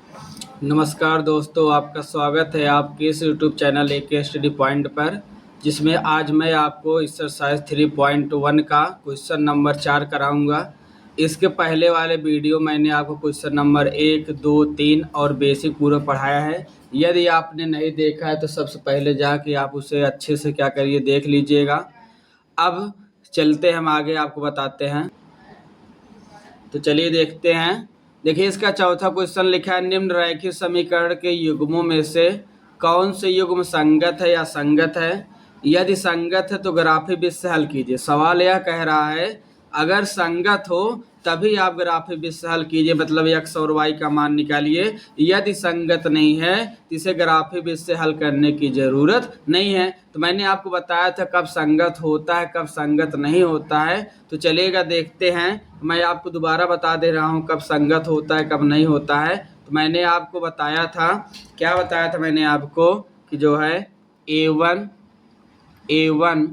नमस्कार दोस्तों, आपका स्वागत है आपके इस यूट्यूब चैनल एक स्टडी पॉइंट पर, जिसमें आज मैं आपको एक्सरसाइज 3.1 का क्वेश्चन नंबर 4 कराऊंगा। इसके पहले वाले वीडियो मैंने आपको क्वेश्चन नंबर 1, 2, 3 और बेसिक पूरा पढ़ाया है। यदि आपने नहीं देखा है तो सबसे पहले जाके आप उसे अच्छे से क्या करिए देख लीजिएगा। अब चलते हम आगे, आपको बताते हैं। तो चलिए देखते हैं। देखिए, इसका चौथा क्वेश्चन लिखा है, निम्न रैखिक समीकरण के युग्मों में से कौन से युग्म संगत है या संगत है। यदि संगत है तो ग्राफी विधि से हल कीजिए। सवाल यह कह रहा है अगर संगत हो तभी आप ग्राफी विधि से हल कीजिए, मतलब x और y का मान निकालिए। यदि संगत नहीं है तो इसे ग्राफी विधि से हल करने की जरूरत नहीं है। तो मैंने आपको बताया था कब संगत होता है कब संगत नहीं होता है। तो चलिएगा देखते हैं। मैं आपको दोबारा बता दे रहा हूँ कब संगत होता है कब नहीं होता है। तो मैंने आपको बताया था, क्या बताया था मैंने आपको, कि जो है A1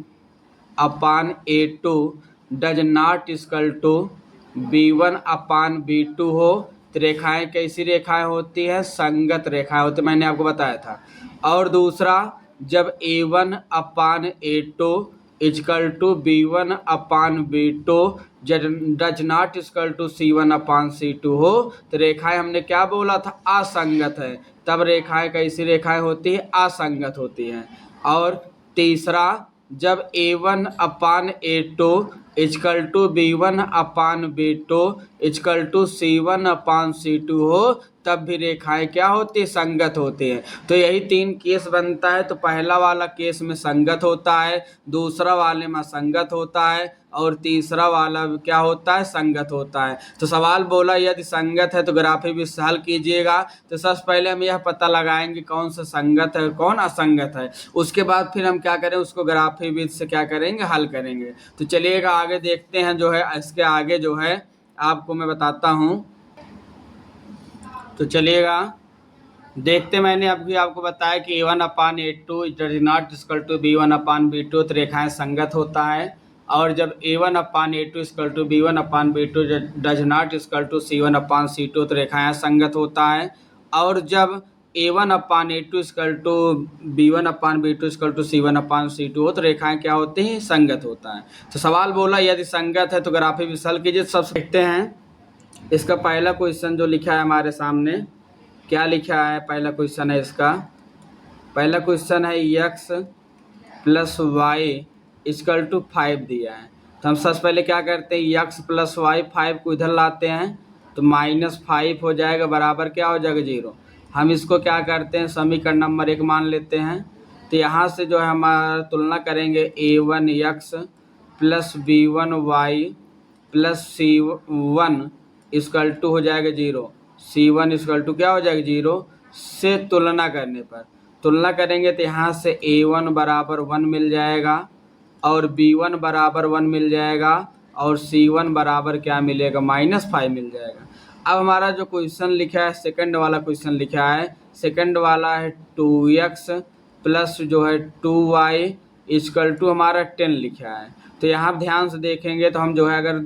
upon A2 does not equal to B1 upon B2 हो तो रेखाएं कैसी रेखाएं होती है, संगत रेखाएं होती, मैंने आपको बताया था। और दूसरा, जब A1 upon A2 equal to B1 upon B2 does not equal to C1 upon C2 हो तो रेखाएं हमने क्या बोला था, असंगत है। तब रेखाएं कैसी रेखाएं होती है, असंगत होती हैं। और तीसरा, जब A1 upon A2 equal to B1 upon B2 equal to C1 upon C2 हो तब भी रेखाएं क्या होती है, संगत होती हैं। तो यही 3 केस बनता है। तो पहला वाला केस में संगत होता है, दूसरा वाले में असंगत होता है, और तीसरा वाला क्या होता है, संगत होता है। तो सवाल बोला यदि संगत है तो ग्राफी विधि से हल कीजिएगा। तो सबसे पहले हम यह पता लगाएंगे कौन सा संगत है कौन असंगत है। उसके बाद फिर हम क्या करें, उसको ग्राफी विधि से क्या करेंगे, हल करेंगे। तो चलिएगा आगे देखते हैं। जो है इसके आगे जो है आपको मैं बताता हूँ। तो चलिएगा देखते, मैंने अभी आपको बताया कि A1 upon A2 does not equal to B1 upon B2 तो रेखाएं संगत होता है। और जब A1 upon A2 equal to B1 upon B2 does not equal to C1 upon C2 तो रेखाएं संगत होता है। और जब A1 upon A2 equal to B1 upon B2 equal to C1 upon C2 हो तो रेखाएं क्या होती हैं, संगत होता है। तो सवाल बोला यदि संगत है तो ग्राफी विधि से हल कीजिए। सबसे देखते हैं इसका पहला क्वेश्चन जो लिखा है हमारे सामने, क्या लिखा है। पहला क्वेश्चन है इसका, पहला क्वेश्चन है x plus y equal to 5 दिया है। तो हम सबसे पहले क्या करते हैं, x प्लस वाई 5 को इधर लाते हैं तो -5 हो जाएगा, बराबर क्या हो जाएगा, 0। हम इसको क्या करते हैं, समीकरण नंबर 1 मान लेते हैं। तो यहाँ से जो है हमारा तुलना करेंगे A1x plus B1y plus C1 equal to हो जाएगा 0। C1 इक्वल टू क्या हो जाएगा, 0 से तुलना करने पर तुलना करेंगे तो यहाँ से A1 बराबर 1 मिल जाएगा और B1 बराबर 1 मिल जाएगा और C1 बराबर क्या मिलेगा, -5 मिल जाएगा। अब हमारा जो क्वेश्चन लिखा है, सेकंड वाला क्वेश्चन लिखा है, सेकंड वाला है 2x प्लस जो है 2y इक्वल टू हमारा 10 लिखा है। तो यहाँ ध्यान से देखेंगे तो हम जो है अगर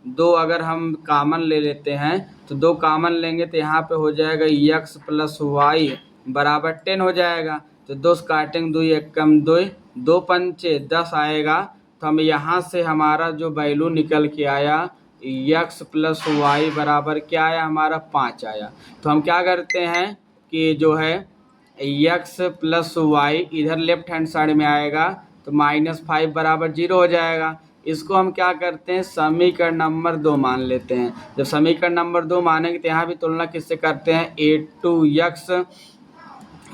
दो अगर हम कामन ले लेते हैं तो 2 कामन लेंगे तो यहाँ पे हो जाएगा x प्लस वाई बराबर 10 हो जाएगा। तो 2 काटेंगे, 2 एक कम 2, 2 पंचे 10 आएगा। तो हम यहाँ से हमारा जो वैल्यू निकल के आया x प्लस वाई बराबर क्या आया, हमारा 5 आया। तो हम क्या करते हैं कि जो है x प्लस वाई इधर लेफ्ट हैंड साइड में आएगा तो -5 बराबर 0 हो जाएगा। इसको हम क्या करते हैं, समीकरण नंबर 2 मान लेते हैं। जब समीकरण नंबर 2 मानेंगे तो यहाँ भी तुलना किससे करते हैं, A2x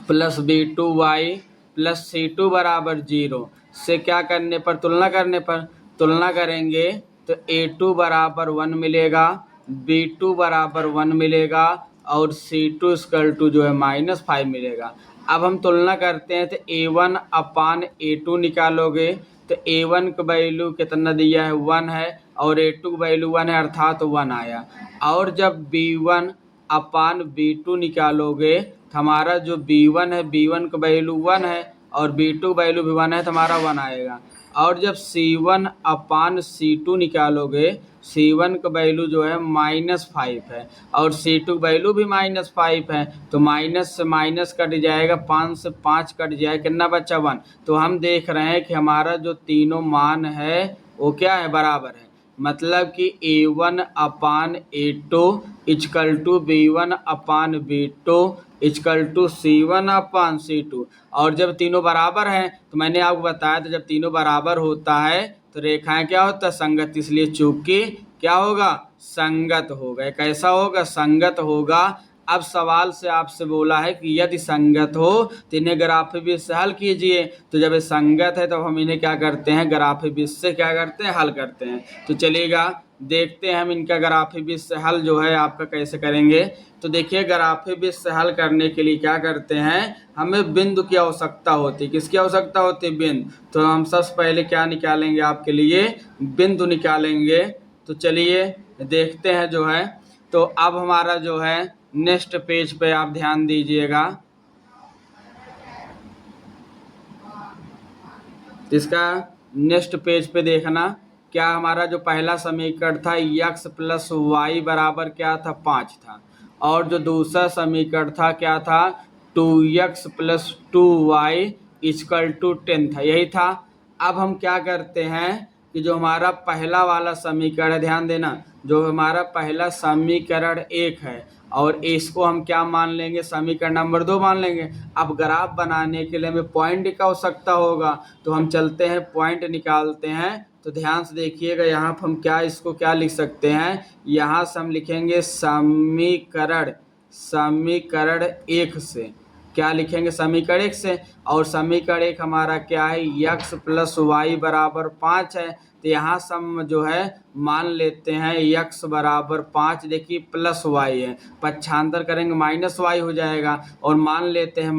plus B2y plus C2 बराबर 0 से क्या करने पर, तुलना करने पर तुलना करेंगे तो A2 बराबर 1 मिलेगा, B2 बराबर 1 मिलेगा और C2 इक्वल टू जो है -5 मिलेगा। अब हम तुलना करते हैं तो A1 अपान A2 निकालोगे तो A1 का वैल्यू कितना दिया है, 1 है और A2 का वैल्यू 1 है, अर्थात 1 आया। और जब B1 अपान B2 निकालोगे तो हमारा जो B1 है, B1 का वैल्यू 1 है और B2 का वैल्यू भी 1 है तो हमारा 1 आएगा। और जब C1/C2 निकालोगे, C1 का वैल्यू जो है -5 है और C2 वैल्यू भी -5 है, तो माइनस से माइनस कट जाएगा, 5 से 5 कट जाएगा, कितना बचा 1। तो हम देख रहे हैं कि हमारा जो तीनों मान है वो क्या है, बराबर है। मतलब कि A1/A2 equal to B1/B2 equal to C1/C2। और जब तीनों बराबर हैं, तो मैंने आपको बताया था जब तीनों बराबर होता है तो रेखाएं क्या होता है, संगत। इसलिए चूंकि क्या होगा, संगत होगा। कैसा होगा, संगत होगा। अब सवाल से आपसे बोला है कि यदि संगत हो तो इन्हें ग्राफी विधि से हल कीजिए। तो जब ये संगत है तो हम इन्हें क्या करते हैं, ग्राफी विधि से क्या करते हैं, हल करते हैं। तो चलिएगा देखते हैं हम इनका ग्राफी विधि से हल जो है आपका कैसे करेंगे। तो देखिए ग्राफी विधि से हल करने के लिए क्या करते हैं, हमें बिंदु की आवश्यकता होती है। किसकी आवश्यकता होती है, बिंदु। तो हम सबसे पहले क्या निकालेंगे, आपके लिए बिंदु निकालेंगे। तो चलिए देखते हैं जो है। तो अब हमारा जो है नेक्स्ट पेज पे आप ध्यान दीजिएगा। इसका नेक्स्ट पेज पे देखना, क्या हमारा जो पहला समीकरण था x + y बराबर क्या था, 5 था। और जो दूसरा समीकरण था क्या था, 2x + 2y = 10 था, यही था। अब हम क्या करते हैं कि जो हमारा पहला वाला समीकरण है, ध्यान देना, जो हमारा पहला समीकरण 1 है और इसको हम क्या मान लेंगे, समीकरण नंबर 2 मान लेंगे। अब ग्राफ बनाने के लिए हमें पॉइंट की आवश्यकता होगा, तो हम चलते हैं पॉइंट निकालते हैं। तो ध्यान से देखिएगा, यहाँ पर हम क्या इसको क्या लिख सकते हैं, यहाँ से हम लिखेंगे समीकरण 1 से। क्या लिखेंगे, समीकरण 1 से। और समीकरण 1 हमारा क्या है, x + y = 5 है। तो यहाँ से हम जो है मान लेते हैं x = 5, देखिए प्लस y है, पक्षांतर करेंगे -y हो जाएगा। और मान लेते हैं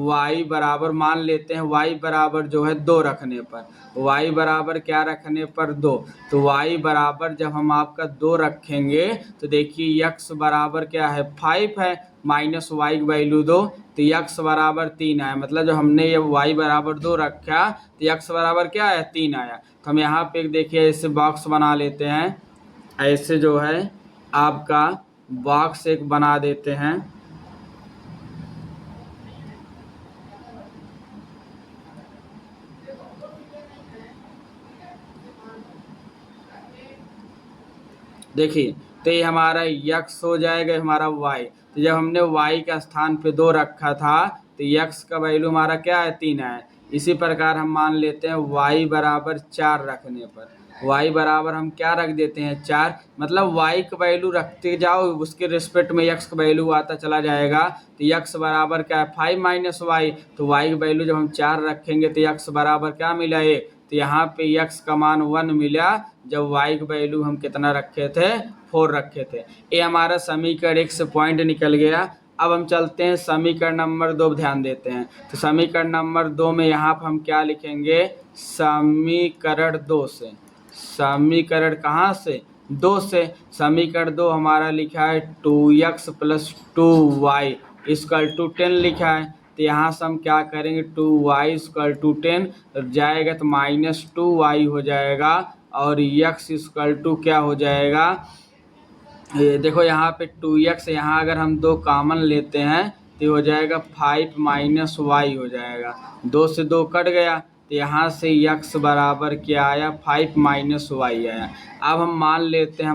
y बराबर मान लेते हैं y बराबर जो है 2 रखने पर, y बराबर क्या रखने पर 2। तो y बराबर जब हम आपका 2 रखेंगे तो देखिए x बराबर क्या है, 5 है, माइनस y की वैल्यू 2, तो x बराबर 3 आया। मतलब जब हमने ये y बराबर 2 रखा तो x बराबर क्या आया, 3 आया। तो हम यहाँ पे देखिए ऐसे बॉक्स बना लेते हैं, ऐसे जो है आपका बॉक्स एक बना देते हैं। देखिए तो ये हमारा x हो जाएगा, हमारा y। तो जब हमने y का स्थान पे 2 रखा था तो x का वैल्यू हमारा क्या है, 3 है। इसी प्रकार हम मान लेते हैं y बराबर 4 रखने पर, y बराबर हम क्या रख देते हैं, 4। मतलब y का वैल्यू रखते जाओ, उसके रिस्पेक्ट में x का वैल्यू आता चला जाएगा। तो x बराबर क्या है, 5 - y। तो y की वैल्यू जब हम 4 रखेंगे तो x बराबर क्या मिला, 1। तो यहाँ पे x का मान 1 मिला, जब y की वैल्यू हम कितना रखे थे, 4 रखे थे। ये हमारा समीकरण 1 से पॉइंट निकल गया। अब हम चलते हैं समीकरण नंबर 2 ध्यान देते हैं। तो समीकरण नंबर 2 में यहाँ पर हम क्या लिखेंगे, समीकरण 2 से। समीकरण कहाँ से, 2 से। समीकरण 2 हमारा लिखा है 2x + 2y = 10 लिखा है। तो यहाँ से हम क्या करेंगे, 2y = 10 जाएगा तो -2y हो जाएगा। और x = क्या हो जाएगा, ये देखो यहाँ पे 2x, यहाँ अगर हम 2 कॉमन लेते हैं तो हो जाएगा 5 - y हो जाएगा, 2 से 2 कट गया। तो यहाँ से x बराबर क्या आया, 5 - y आया। अब हम मान लेते हैं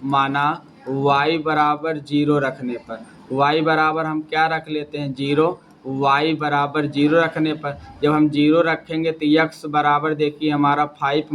माना y बराबर 0 रखने पर, y बराबर हम क्या रख लेते हैं, 0। y बराबर 0 रखने पर जब हम 0 रखेंगे तो x बराबर देखिए हमारा 5 -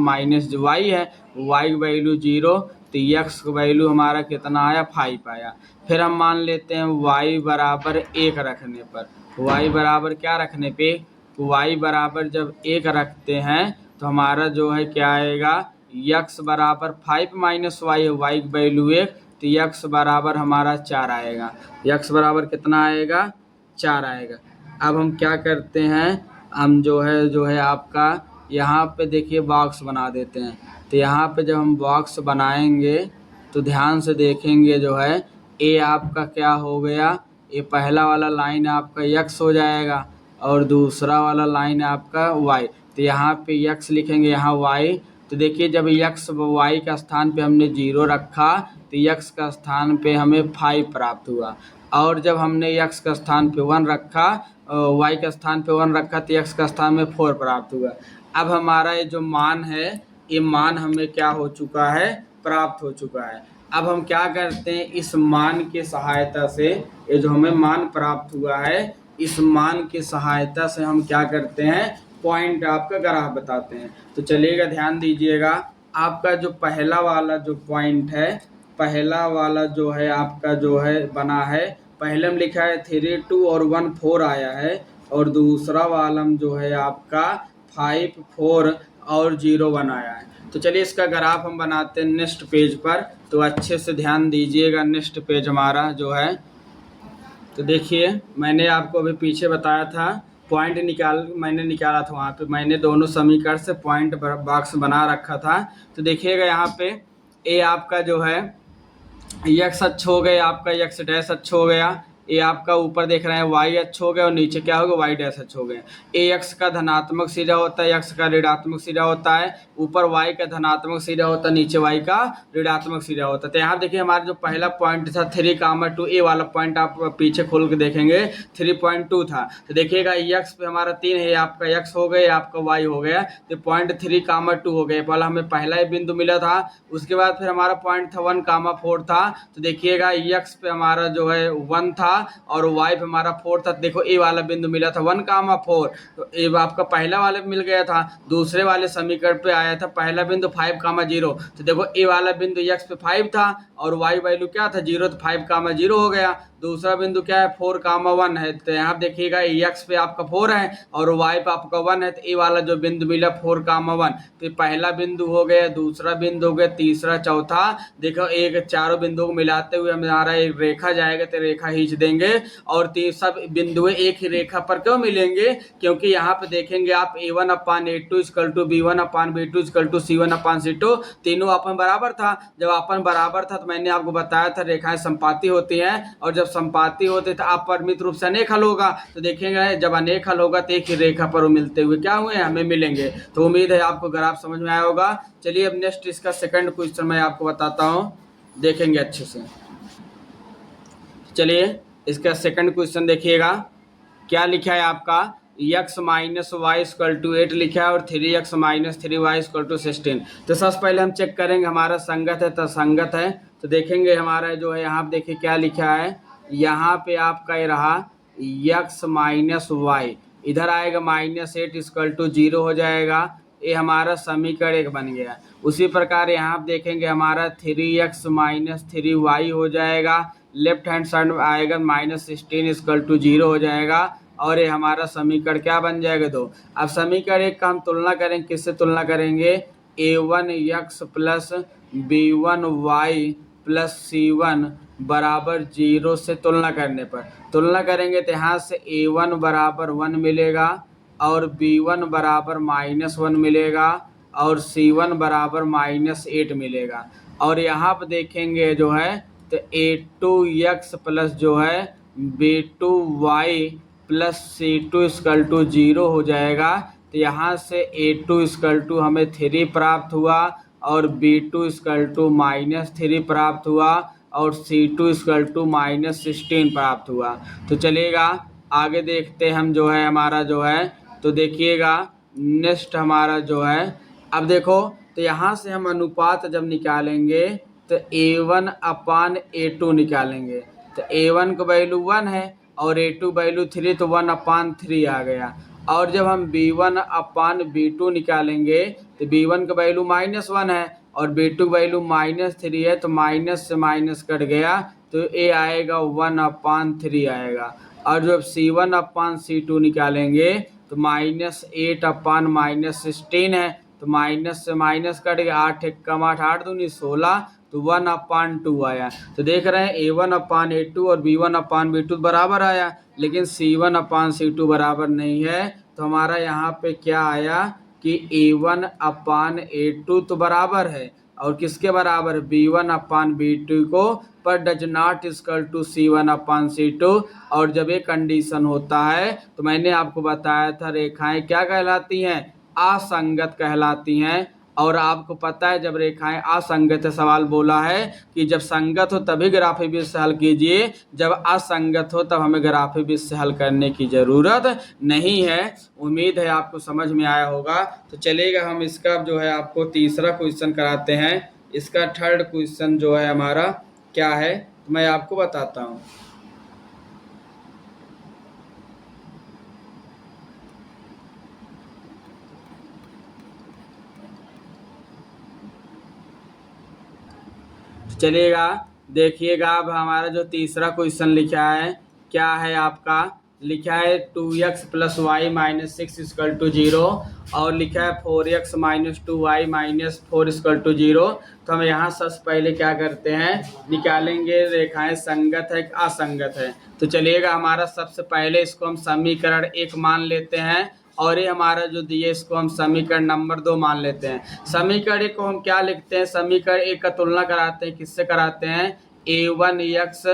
y है, y की वैल्यू 0, तो x की वैल्यू हमारा कितना आया, 5 आया। फिर हम मान लेते हैं y बराबर 1 रखने पर, y बराबर क्या रखने पे, y बराबर जब 1 रखते हैं तो हमारा जो है क्या आएगा, x बराबर 5 - y है, y की वैल्यू 1, तो x बराबर हमारा 4 आएगा। x बराबर कितना आएगा, 4 आएगा। अब हम क्या करते हैं, हम जो है आपका यहाँ पे देखिए बॉक्स बना देते हैं। तो यहाँ पे जब हम बॉक्स बनाएंगे तो ध्यान से देखेंगे जो है, ये आपका क्या हो गया, ये पहला वाला लाइन आपका x हो जाएगा, और दूसरा वाला लाइन है आपका y। तो यहाँ पे x लिखेंगे, यहाँ y। तो देखिए जब x y का स्थान पे हमने 0 रखा तो x का स्थान पे हमें 5 प्राप्त हुआ, और जब हमने x का स्थान पे 1 रखा, y का स्थान पे 1 रखा तो x का स्थान में 4 प्राप्त हुआ। अब हमारा ये जो मान है, ये मान हमें क्या हो चुका है, प्राप्त हो चुका है। अब हम क्या करते हैं, इस मान की सहायता से, ये जो हमें मान प्राप्त हुआ है, इस मान की सहायता से हम क्या करते हैं, पॉइंट आपका ग्राफ बताते हैं। तो चलिएगा ध्यान दीजिएगा, आपका जो पहला वाला जो पॉइंट है, पहला वाला जो है आपका जो है बना है, पहले में लिखा है 3 2 और 1 4 आया है, और दूसरा वाला में जो है आपका 5 4 और 0 1 आया है। तो चलिए इसका ग्राफ हम बनाते हैं नेक्स्ट पेज पर। तो अच्छे से ध्यान दीजिएगा, नेक्स्ट पेज हमारा जो है, तो देखिए मैंने आपको अभी पीछे बताया था, पॉइंट मैंने निकाला था, वहाँ पे मैंने दोनों समीकरण से पॉइंट बॉक्स बना रखा था। तो देखिएगा यहाँ पे ए आपका जो है x अक्ष हो गया, आपका x डैश अक्ष हो गया, ये आपका ऊपर देख रहे हैं y अक्ष हो गया, और नीचे क्या होगा, y डैश अक्ष हो गया। ax का धनात्मक सिरा होता है, x का ऋणात्मक सिरा होता है, ऊपर y का धनात्मक सिरा होता है, नीचे y का ऋणात्मक सिरा होता है। तो यहाँ देखिए हमारा जो पहला पॉइंट था 3, 2, ए वाला पॉइंट आप पीछे खोल के देखेंगे 3.2 था। तो देखिएगा x पे हमारा 3 है, आपका x हो गया, आपका y हो गया, तो पॉइंट 3, 2 हो गया। पहला हमें पहला ही बिंदु मिला था, उसके बाद फिर हमारा पॉइंट था 1, 4 था। तो देखिएगा x पे हमारा जो है 1 था और y पे हमारा 4 था। देखो ए वाला बिंदु मिला था 1, 4, तो ए आपका पहला वाले मिल गया था। दूसरे वाले समीकरण पे आया था पहला बिंदु 5, 0। तो देखो ए वाला बिंदु x पे 5 था और y वैल्यू क्या था 0, तो 5, 0 हो गया। दूसरा बिंदु क्या है 4, 1 है। तो यहाँ देखिएगा x पे आपका 4 है और y पे आपका 1 है, तो ए वाला जो बिंदु मिला 4, 1, तो पहला बिंदु हो गया, दूसरा बिंदु हो गया, तीसरा, चौथा। देखो एक चारों बिंदुओं को मिलाते हुए हमारा एक रेखा जाएगा, तो रेखा खींच देंगे, और सब बिंदु एक ही रेखा पर क्यों मिलेंगे, क्योंकि यहाँ पे देखेंगे आप a1/a2 = b1/b2 = c1/c2, तीनों अपन बराबर था। जब अपन बराबर था तो मैंने आपको बताया था रेखाएं संपाती होती हैं, और जब संपाती होते तो अपरिमित रूप से अनेक हल होगा। तो देखेंगे जब अनेक हल होगा तो एक ही रेखा पर मिलते हुए क्या हुए, हमें मिलेंगे। तो उम्मीद है आपको ग्राफ समझ में आया होगा। चलिए अब नेक्स्ट इसका सेकंड क्वेश्चन मैं आपको बताता हूँ, देखेंगे अच्छे से। चलिए इसका सेकंड क्वेश्चन देखिएगा, क्या लिखा है आपका, x - y = 8 लिखा है और 3x - 3y = 16। तो सबसे पहले हम चेक करेंगे हमारा संगत है तो संगत है। तो देखेंगे हमारा जो है यहाँ पे देखिए क्या लिखा है, यहाँ पे आपका ये रहा x - y, इधर आएगा -8 = 0 हो जाएगा, ये हमारा समीकरण 1 बन गया। उसी प्रकार यहाँ आप देखेंगे हमारा 3x - 3y हो जाएगा, लेफ्ट हैंड साइड में आएगा -16 = 0 हो जाएगा, और ये हमारा समीकरण क्या बन जाएगा 2। अब समीकरण 1 का हम तुलना करेंगे, किससे तुलना करेंगे, a1x + b1y + c1 = 0 से तुलना करने पर। तुलना करेंगे तो यहाँ से a1 = 1 मिलेगा, और b1 = -1 मिलेगा, और c1 = -8 मिलेगा। और यहाँ पर देखेंगे जो है तो a2x प्लस जो है b2y + c2 = 0 हो जाएगा। तो यहाँ से a2 = हमें 3 प्राप्त हुआ, और b2 = -3 प्राप्त हुआ, और c2 = -16 प्राप्त हुआ। तो चलिएगा आगे देखते हैं हम जो है हमारा जो है, तो देखिएगा नेक्स्ट हमारा जो है, अब देखो तो यहाँ से हम अनुपात जब निकालेंगे तो a1/a2 निकालेंगे। तो a1 का वैल्यू 1 है और a2 वैल्यू 3, तो 1/3 आ गया। और जब हम b1/b2 निकालेंगे तो b1 का वैल्यू -1 है और b2 वैल्यू -3 है, तो माइनस से माइनस कट गया, तो a आएगा 1/3 आएगा। और जब c1/c2 निकालेंगे तो -8/-16 है, तो माइनस से माइनस कट गया, 8 × 8 = 8 दूनी 16, तो 1/2 आया। तो देख रहे हैं a1/a2 और b1/b2 बराबर आया, लेकिन c1/c2 बराबर नहीं है। तो हमारा यहाँ पे क्या आया कि a1/a2 तो बराबर है और किसके बराबर B1/B2 को, पर does not equal to C1/C2। और जब ये कंडीशन होता है तो मैंने आपको बताया था रेखाएं क्या कहलाती हैं, असंगत कहलाती हैं। और आपको पता है जब रेखाएं असंगत है, सवाल बोला है कि जब संगत हो तभी ग्राफी विधि से हल कीजिए, जब असंगत हो तब हमें ग्राफी विधि से हल करने की जरूरत नहीं है। उम्मीद है आपको समझ में आया होगा। तो चलिएगा हम इसका जो है आपको तीसरा क्वेश्चन कराते हैं। इसका थर्ड क्वेश्चन जो है हमारा क्या है तो मैं आपको बताता हूँ। चलिएगा देखिएगा, अब हमारा जो तीसरा क्वेश्चन लिखा है क्या है, आपका लिखा है 2x + y - 6 = 0 और लिखा है 4x - 2y - 4 = 0। तो हम यहाँ सबसे पहले क्या करते हैं, निकालेंगे रेखाएं संगत है कि असंगत है। तो चलिएगा हमारा सबसे पहले इसको हम समीकरण 1 मान लेते हैं और ये हमारा जो दिए इसको हम समीकरण नंबर 2 मान लेते हैं। समीकरण 1 को हम क्या लिखते हैं, समीकरण 1 का तुलना कराते हैं, किससे कराते हैं, a1x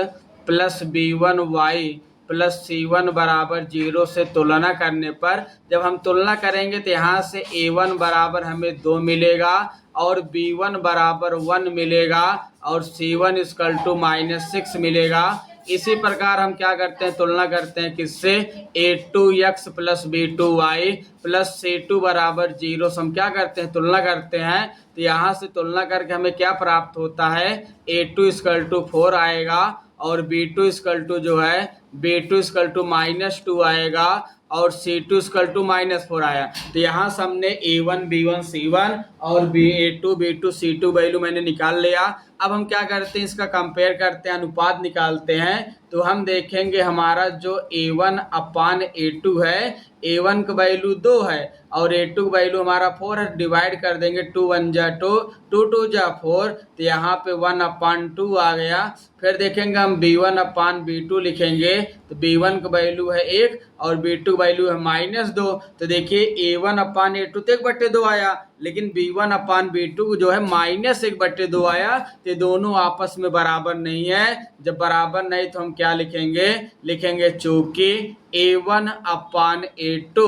+ b1y + c1 = 0 से तुलना करने पर जब हम तुलना करेंगे तो यहाँ से a1 बराबर हमें 2 मिलेगा और b1 बराबर 1 मिलेगा और c1 = -6 मिलेगा। इसी प्रकार हम क्या करते हैं, तुलना करते हैं किससे, a2x + b2y + c2 = 0 से हम क्या करते हैं, तुलना करते हैं। तो यहाँ से तुलना करके हमें क्या प्राप्त होता है, a2 = 4 आएगा और b2 जो है b2 = -2 आएगा और C2 = -4 आया। तो यहाँ से हमने A1 B1 C1 और A2 B2 C2 वैल्यू मैंने निकाल लिया। अब हम क्या करते हैं, इसका कंपेयर करते हैं, अनुपात निकालते हैं। तो हम देखेंगे हमारा जो A1/A2 है, A1 का वैल्यू 2 है और A2 का वैल्यू हमारा 4 है। डिवाइड कर देंगे, 2 1 जा 2, 2 2 जा 4, तो यहाँ पे 1/2 आ गया। फिर देखेंगे हम B1/B2 लिखेंगे तो B1 का वैल्यू है 1 और B2 का वैल्यू है -2। तो देखिए A1/A2 तो 1/2 आया, लेकिन B1/B2 जो है -1/2 आया। तो दोनों आपस में बराबर नहीं है। जब बराबर नहीं तो हम क्या लिखेंगे, लिखेंगे चूंकि A1/A2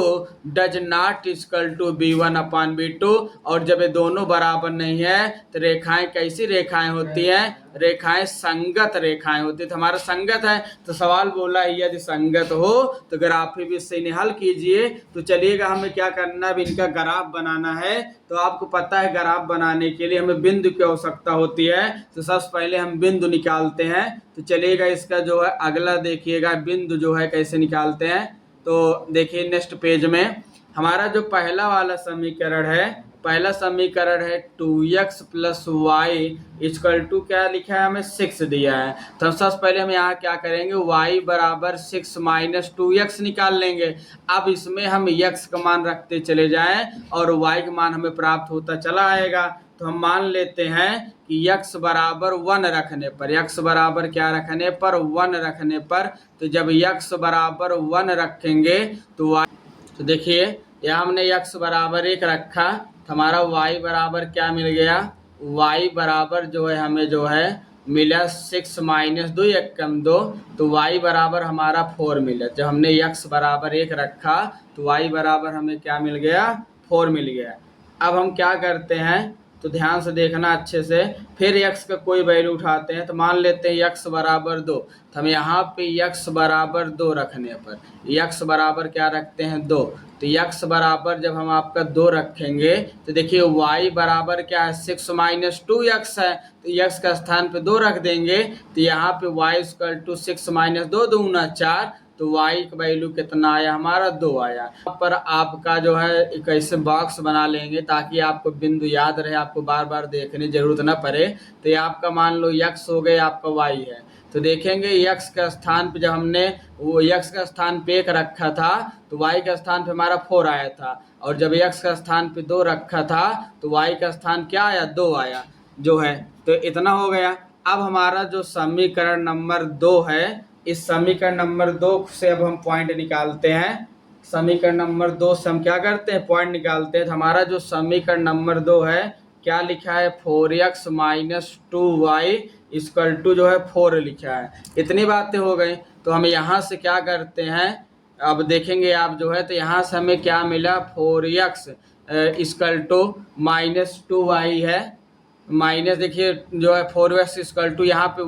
does not equal to B1/B2। और जब ये दोनों बराबर नहीं है तो रेखाएं कैसी रेखाएं होती हैं, रेखाएं संगत रेखाएं होती है। तो हमारा संगत है तो सवाल बोला है यदि संगत हो तो ग्राफी विधि से इन्हें हल कीजिए। तो चलिएगा हमें क्या करना है, इनका ग्राफ बनाना है। तो आपको पता है ग्राफ बनाने के लिए हमें बिंदु की आवश्यकता होती है। तो सबसे पहले हम बिंदु निकालते हैं। तो चलिएगा इसका जो है अगला देखिएगा बिंदु जो है कैसे निकालते हैं। तो देखिए नेक्स्ट पेज में हमारा जो पहला वाला समीकरण है, पहला समीकरण है 2x + y = क्या लिखा है, हमें 6 दिया है। तो सबसे पहले हम यहाँ क्या करेंगे, y = 6 - 2x निकाल लेंगे। अब इसमें हम x का मान रखते चले जाएं और y का मान हमें प्राप्त होता चला आएगा। तो हम मान लेते हैं कि x बराबर 1 रखने पर, x बराबर क्या रखने पर, 1 रखने पर, तो जब x बराबर 1 रखेंगे तो y, तो देखिए यहाँ हमने x बराबर 1 रखा तो हमारा y बराबर क्या मिल गया, y बराबर जो है हमें जो है मिला 6 - 2 1 कम 2, तो y बराबर हमारा 4 मिला। जब हमने x बराबर 1 रखा तो y बराबर हमें क्या मिल गया, 4 मिल गया। अब हम क्या करते हैं, तो ध्यान से देखना अच्छे से, फिर x का कोई वैल्यू उठाते हैं। तो मान लेते हैं x बराबर 2, तो हम यहाँ पे x बराबर 2 रखने पर, x बराबर क्या रखते हैं 2, तो x बराबर जब हम आपका 2 रखेंगे तो देखिए y बराबर क्या है, 6 - 2x है, तो x का स्थान पे 2 रख देंगे। तो यहाँ पे y = 6 - 2 दूना 4, तो y का वैल्यू कितना आया, हमारा 2 आया। यहाँ पर आपका जो है एक ऐसे बॉक्स बना लेंगे ताकि आपको बिंदु याद रहे, आपको बार बार देखने की जरूरत ना पड़े। तो ये आपका मान लो x हो गए, आपका y है। तो देखेंगे x का स्थान पे जब हमने वो x का स्थान पे 1 रखा था तो y का स्थान पे हमारा 4 आया था, और जब x का स्थान पे 2 रखा था तो y का स्थान क्या आया, 2 आया जो है। तो इतना हो गया। अब हमारा जो समीकरण नंबर 2 है, इस समीकरण नंबर 2 से अब हम पॉइंट निकालते हैं। समीकरण नंबर 2 से हम क्या करते हैं, पॉइंट निकालते हैं। तो हमारा जो समीकरण नंबर 2 है क्या लिखा है 4x minus 2y equal to जो है 4 लिखा है। इतनी बातें हो गई। तो हम यहाँ से क्या करते हैं, अब देखेंगे आप जो है, तो यहाँ से हमें क्या मिला 4x equal to minus 2y है, माइनस देखिए जो है 4x इक्वल टू यहाँ पे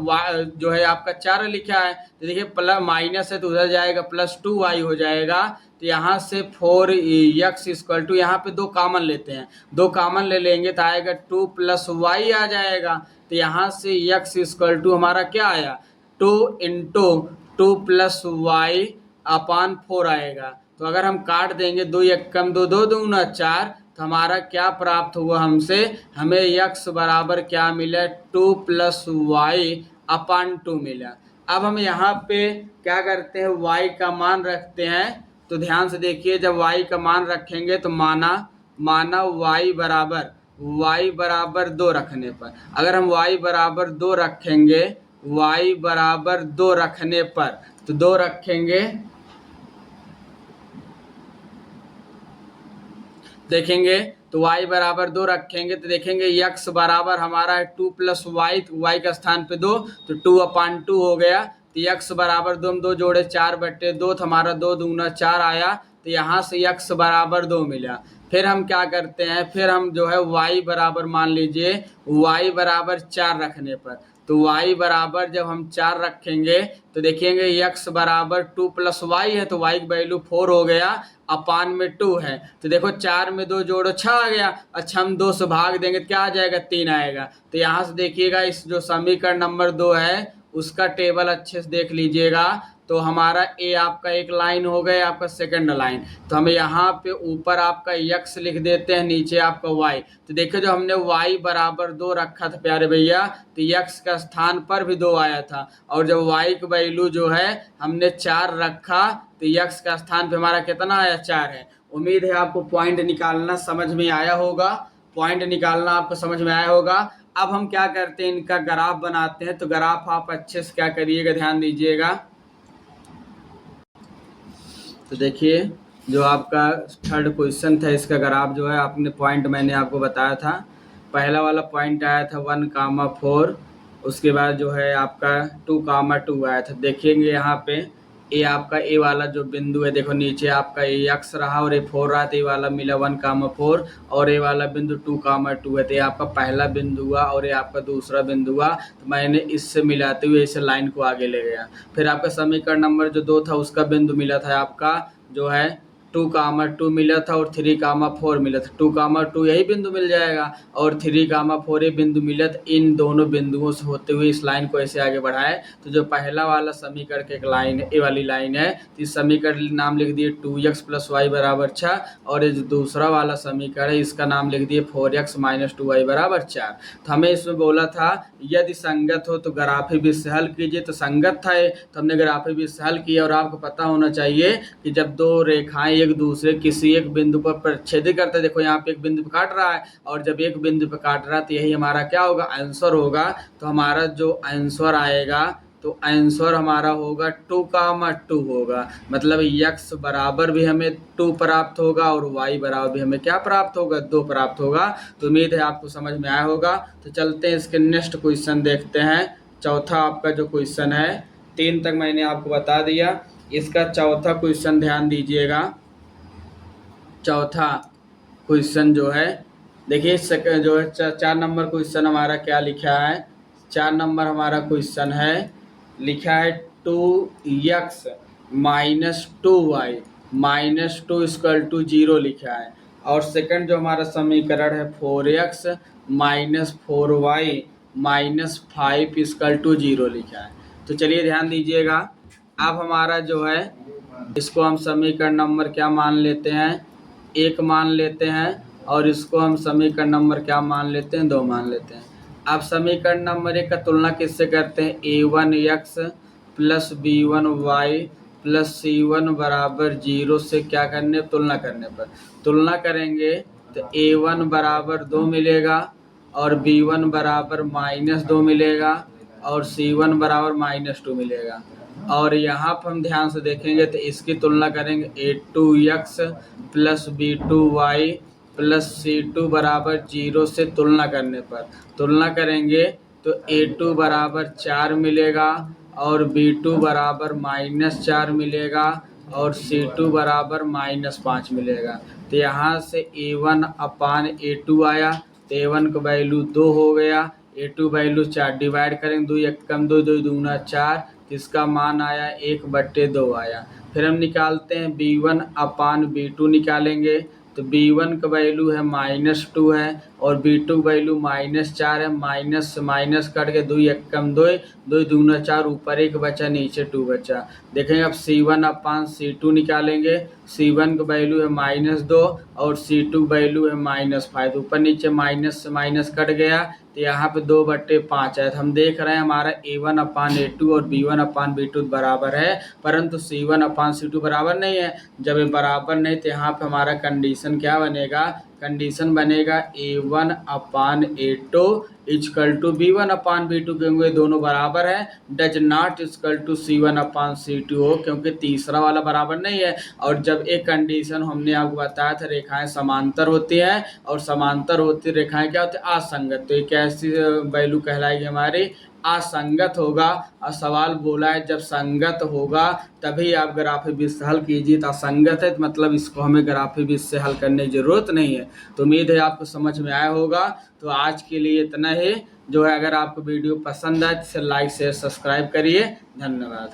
जो है आपका 4 लिखा है, तो देखिए प्लस माइनस है तो उधर जाएगा प्लस 2y हो जाएगा। तो यहाँ से 4x इक्वल टू यहाँ पे 2 कॉमन लेते हैं, 2 कॉमन ले लेंगे तो आएगा 2 प्लस y आ जाएगा। तो यहाँ से x इक्वल टू हमारा क्या आया 2 इंटू 2 प्लस y अपान 4 आएगा। तो अगर हम काट देंगे 2 एक कम 2 2 दूना 4, तो हमारा क्या प्राप्त हुआ हमसे, हमें x बराबर क्या मिला 2 प्लस वाई अपान 2 मिला। अब हम यहाँ पे क्या करते हैं y का मान रखते हैं। तो ध्यान से देखिए, जब y का मान रखेंगे तो माना y बराबर 2 रखने पर, अगर हम y बराबर 2 रखेंगे, y बराबर 2 रखने पर तो 2 रखेंगे, देखेंगे तो y बराबर 2 रखेंगे तो देखेंगे x बराबर हमारा है 2 प्लस वाई, y का स्थान पे 2 तो 2 अपान 2 हो गया। तो x बराबर 2 हम 2 जोड़े 4/2 तो हमारा 2 दूना 4 आया। तो यहाँ से x बराबर 2 मिला। फिर हम क्या करते हैं, फिर हम जो है y बराबर मान लीजिए y बराबर 4 रखने पर, तो y बराबर जब हम 4 रखेंगे तो देखेंगे x बराबर 2 प्लस वाई है तो y की वैल्यू 4 हो गया, अपान में 2 है। तो देखो 4 में 2 जोड़ो 6 आ गया, अच्छा हम 2 से भाग देंगे तो क्या आ जाएगा 3 आएगा। तो यहाँ से देखिएगा इस जो समीकरण नंबर 2 है उसका टेबल अच्छे से देख लीजिएगा। तो हमारा ए आपका एक लाइन हो गया, आपका सेकंड लाइन, तो हमें यहाँ पे ऊपर आपका x लिख देते हैं, नीचे आपका y। तो देखो जो हमने y बराबर 2 रखा था प्यारे भैया, तो x का स्थान पर भी 2 आया था, और जब y की वैल्यू जो है हमने 4 रखा तो x का स्थान पे हमारा कितना आया 4 है। उम्मीद है आपको पॉइंट निकालना समझ में आया होगा, पॉइंट निकालना आपको समझ में आया होगा। अब हम क्या करते हैं, इनका ग्राफ बनाते हैं। तो ग्राफ आप अच्छे से क्या करिएगा, ध्यान दीजिएगा। तो देखिए जो आपका थर्ड क्वेश्चन था इसका ग्राफ जो है, आपने पॉइंट मैंने आपको बताया था। पहला वाला पॉइंट आया था 1,4, उसके बाद जो है आपका 2,2 आया था। देखेंगे यहाँ पे ए आपका ए वाला जो बिंदु है, देखो नीचे आपका ए एक्स रहा और ए 4 रहा, तो ए वाला मिला 1,4 और ए वाला बिंदु 2,2 है। तो ये आपका पहला बिंदु हुआ और ये आपका दूसरा बिंदु हुआ। तो मैंने इससे मिलाते हुए इसे लाइन को आगे ले गया। फिर आपका समीकरण नंबर जो 2 था उसका बिंदु मिला था आपका जो है 2,2 मिला था और 3,4 मिला था। 2,2 यही बिंदु मिल जाएगा और 3,4 ये बिंदु मिला था। इन दोनों बिंदुओं से होते हुए इस लाइन को ऐसे आगे बढ़ाए तो जो पहला वाला समीकरण की एक लाइन है, ए वाली लाइन है, तो इस समीकरण नाम लिख दिए 2x प्लस वाई बराबर 6, और ये जो दूसरा वाला समीकरण है इसका नाम लिख दिए 4x माइनस 2y बराबर 4। तो हमें इसमें बोला था यदि संगत हो तो ग्राफी विधि से हल कीजिए, तो संगत था तो हमने ग्राफी विधि से हल किया। और आपको पता होना चाहिए कि जब दो रेखाएं एक दूसरे किसी एक बिंदु पर प्रतिच्छेद करते हैं, देखो यहाँ पे एक बिंदु पे काट रहा है और जब एक बिंदु पे काट रहा है तो यही हमारा क्या होगा आंसर होगा। तो हमारा जो आंसर आएगा तो आंसर हमारा होगा 2,2 होगा, मतलब x बराबर भी हमें 2 प्राप्त होगा और y बराबर भी हमें क्या प्राप्त होगा 2 प्राप्त होगा। तो उम्मीद है आपको समझ में आया होगा। तो चलते हैं इसके नेक्स्ट क्वेश्चन देखते हैं। चौथा आपका जो क्वेश्चन है, 3 तक मैंने आपको बता दिया, इसका चौथा क्वेश्चन ध्यान दीजिएगा। चौथा क्वेश्चन जो है देखिए जो है 4 नंबर क्वेश्चन हमारा क्या लिखा है, 4 नंबर हमारा क्वेश्चन है लिखा है 2x minus 2y minus 2 equal to 0 लिखा है। और सेकंड जो हमारा समीकरण है 4x minus 4y minus 5 equal to 0 लिखा है। तो चलिए ध्यान दीजिएगा। अब हमारा जो है इसको हम समीकरण नंबर क्या मान लेते हैं 1 मान लेते हैं, और इसको हम समीकरण नंबर क्या मान लेते हैं 2 मान लेते हैं। अब समीकरण नंबर 1 का तुलना किससे करते हैं, a1x plus b1y plus c1 बराबर 0 से क्या करने तुलना करने पर तुलना करेंगे तो a1 बराबर 2 मिलेगा और b1 बराबर -2 मिलेगा और c1 बराबर -2 मिलेगा। और यहाँ पर हम ध्यान से देखेंगे तो इसकी तुलना करेंगे a2x plus b2y plus C2 बराबर 0 से तुलना करने पर तुलना करेंगे तो A2 बराबर 4 मिलेगा और B2 बराबर -4 मिलेगा और C2 बराबर -5 मिलेगा। तो यहाँ से A1 अपान A2 आया, तो A1 का वैल्यू 2 हो गया, A2 वैल्यू 4, डिवाइड करेंगे 2 एकम 2, 2 दूना 4, इसका मान आया 1/2 आया। फिर हम निकालते हैं B1 अपान B2 निकालेंगे, तो B1 का वैल्यू है -2 है और B2 वैल्यू -4 है, माइनस से माइनस कट के 2 एकम 2, 2 दूना 4, ऊपर 1 बचा नीचे 2 बचा। देखेंगे अब C1 अपान C2 निकालेंगे, C1 का वैल्यू है -2 और C2 वैल्यू है -5, ऊपर नीचे माइनस से माइनस कट गया, तो यहाँ पे 2/5 है। तो हम देख रहे हैं हमारा A1 अपान A2 और B1 अपान B2 बराबर है, परंतु C1 अपान C2 बराबर नहीं है। जब ये बराबर नहीं तो यहाँ पे हमारा कंडीशन क्या बनेगा, कंडीशन बनेगा A1 upon A2 is equal to B1 upon B2, क्योंकि दोनों बराबर है। Does not equal to C1 upon C2 हो, क्योंकि तीसरा वाला बराबर नहीं है। और जब एक कंडीशन हमने आपको बताया था रेखाएं समांतर होती हैं और समांतर होती रेखाएं क्या होती है, असंगत, तो ये कैसी वैल्यू कहलाएगी हमारी, असंगत होगा। और सवाल बोला है जब संगत होगा तभी आप ग्राफी विधि से हल कीजिए, तो असंगत है तो मतलब इसको हमें ग्राफी विधि से हल करने की जरूरत नहीं है। तो उम्मीद है आपको समझ में आया होगा। तो आज के लिए इतना ही जो है, अगर आपको वीडियो पसंद आए तो लाइक शेयर सब्सक्राइब करिए। धन्यवाद।